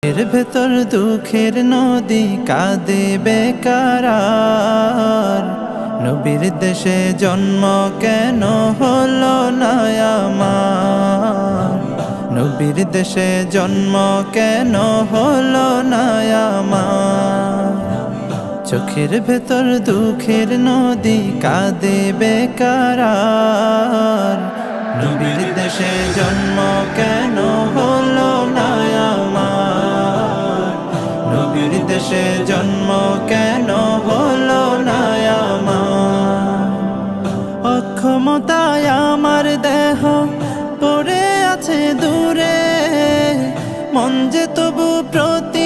এর ভেতর দুঃখের নদী কাঁদে বেকারার, নবীর দেশে জন্ম কেন হলো না আমার, নবীর দেশে জন্ম কেন হলো না আমার। চোখের ভেতর দুঃখের নদী কাঁদে বেকারার, নবীর দেশে জন্ম কেন হলো না আমার, নবীর দেশে জন্ম কেন হলো না আমার। অক্ষমতায় আমার দেহ পড়ে আছে দূরে, মন যে তবু প্রতি